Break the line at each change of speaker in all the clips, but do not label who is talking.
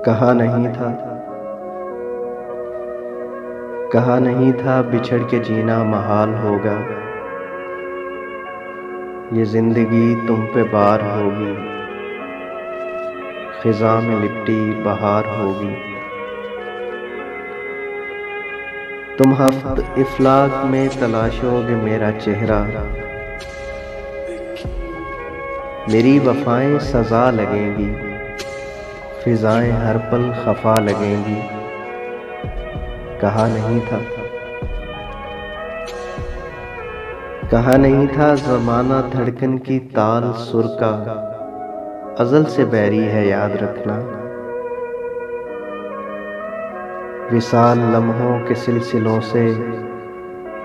कहा नहीं था बिछड़ के जीना महाल होगा। ये जिंदगी तुम पे बार होगी, खिज़ा में लिपटी बहार होगी। तुम हफ्त इफलाक में तलाशोगे मेरा चेहरा, मेरी वफाएं सजा लगेंगी, फिजाएं हर पल खफा लगेंगी। कहा नहीं था ज़माना धड़कन की ताल सुर का अज़ल से बैरी है याद रखना। विसाल लम्हों के सिलसिलों से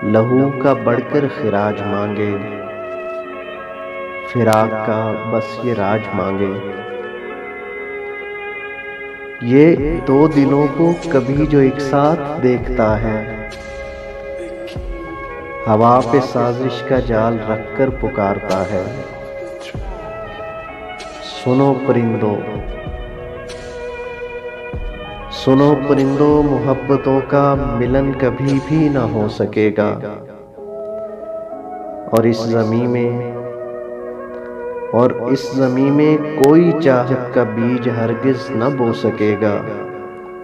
लहू का बढ़कर खिराज मांगे, फिराक का बस ये राज मांगे। ये दो दिलों को कभी जो एक साथ देखता है, हवा पे साजिश का जाल रखकर पुकारता है। सुनो परिंदों मोहब्बतों का मिलन कभी भी ना हो सकेगा, और इस ज़मीं में कोई चाहत का बीज हरगिज़ न बो सकेगा।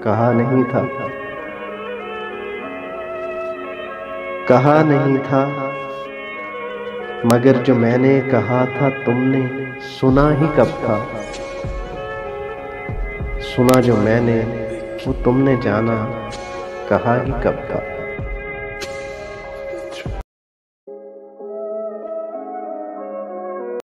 कहा नहीं था मगर जो मैंने कहा था तुमने सुना ही कब था। सुना जो मैंने वो तुमने जाना कहा ही कब था।